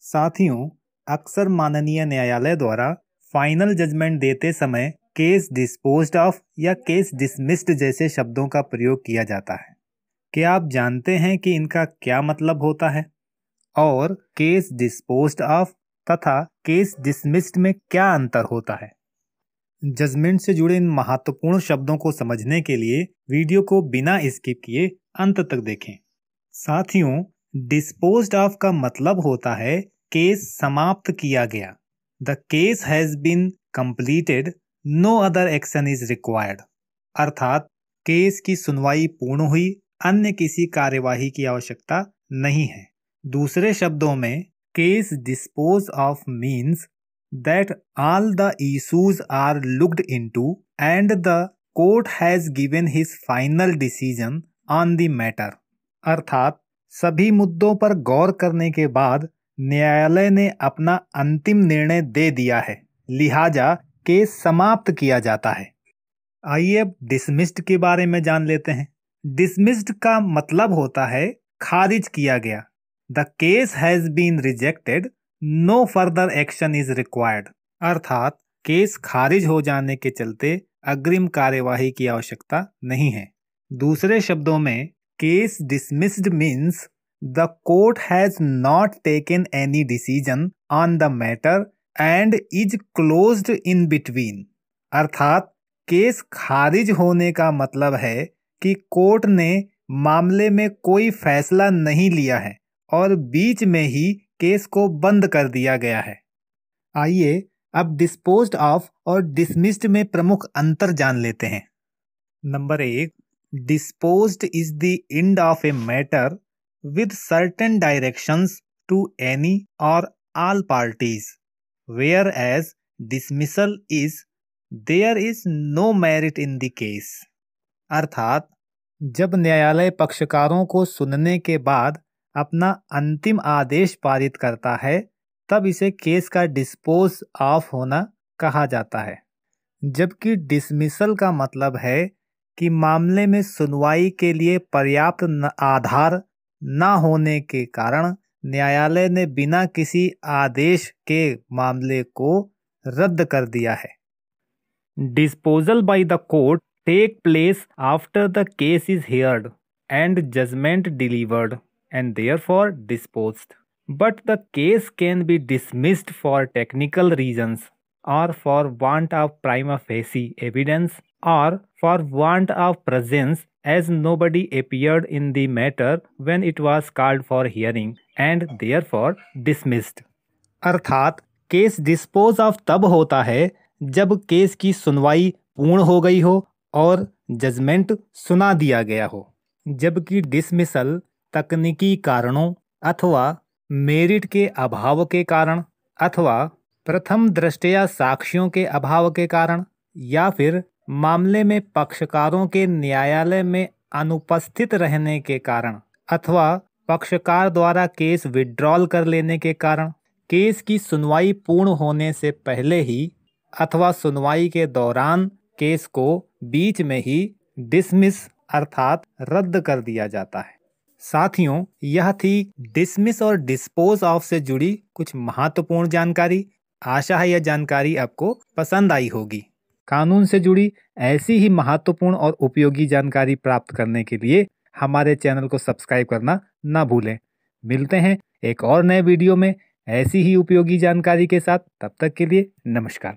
साथियों, अक्सर माननीय न्यायालय द्वारा फाइनल जजमेंट देते समय केस डिस्पोज्ड ऑफ या केस डिसमिस्ड जैसे शब्दों का प्रयोग किया जाता है। क्या आप जानते हैं कि इनका क्या मतलब होता है और केस डिस्पोज्ड ऑफ तथा केस डिसमिस्ड में क्या अंतर होता है? जजमेंट से जुड़े इन महत्वपूर्ण शब्दों को समझने के लिए वीडियो को बिना स्किप किए अंत तक देखें। साथियों, डिस्पोज्ड ऑफ का मतलब होता है केस समाप्त किया गया। The case has been completed, no other action is required. अर्थात केस की सुनवाई पूर्ण हुई, अन्य किसी कार्यवाही की आवश्यकता नहीं है। दूसरे शब्दों में, case dispose of means that all the issues are looked into and the court has given his final decision on the matter। अर्थात सभी मुद्दों पर गौर करने के बाद न्यायालय ने अपना अंतिम निर्णय दे दिया है, लिहाजा केस समाप्त किया जाता है। आइए अब डिसमिस्ड के बारे में जान लेते हैं। डिसमिस्ड का मतलब होता है खारिज किया गया। The case has been rejected, no further action is required. अर्थात केस खारिज हो जाने के चलते अग्रिम कार्यवाही की आवश्यकता नहीं है। दूसरे शब्दों में, case dismissed means the court has not taken any decision on the matter and is closed in between. अर्थात केस खारिज होने का मतलब है कि कोर्ट ने मामले में कोई फैसला नहीं लिया है और बीच में ही केस को बंद कर दिया गया है। आइए अब डिस्पोज्ड ऑफ और डिसमिस्ड में प्रमुख अंतर जान लेते हैं। Number 1, disposed is the end of a matter with certain directions to any or all parties, whereas dismissal is there is no merit in the case. अर्थात जब न्यायालय पक्षकारों को सुनने के बाद अपना अंतिम आदेश पारित करता है, तब इसे केस का डिस्पोज ऑफ होना कहा जाता है। जबकि डिसमिसल का मतलब है कि मामले में सुनवाई के लिए पर्याप्त आधार न होने के कारण न्यायालय ने बिना किसी आदेश के मामले को रद्द कर दिया है। Disposal by the court take place after the case is heard and judgement delivered and therefore disposed. But the case can be dismissed for technical reasons, or for want of prima facie evidence, or for want of presence, as nobody appeared in the matter when it was called for hearing, and therefore dismissed. अर्थात case dispose of तब होता है जब case की सुनवाई पूर्ण हो गई हो और जजमेंट सुना दिया गया हो, जबकि डिसमिसल तकनीकी कारणों अथवा मेरिट के अभाव के कारण अथवा प्रथम दृष्टया साक्ष्यों के अभाव के कारण या फिर मामले में पक्षकारों के न्यायालय में अनुपस्थित रहने के कारण अथवा पक्षकार द्वारा केस विड्रॉल कर लेने के कारण, केस की सुनवाई पूर्ण होने से पहले ही अथवा सुनवाई के दौरान केस को बीच में ही डिसमिस अर्थात रद्द कर दिया जाता है। साथियों, यह थी डिसमिस और डिस्पोज ऑफ से जुड़ी कुछ महत्वपूर्ण जानकारी। आशा है यह जानकारी आपको पसंद आई होगी। कानून से जुड़ी ऐसी ही महत्वपूर्ण और उपयोगी जानकारी प्राप्त करने के लिए हमारे चैनल को सब्सक्राइब करना ना भूलें। मिलते हैं एक और नए वीडियो में ऐसी ही उपयोगी जानकारी के साथ। तब तक के लिए नमस्कार।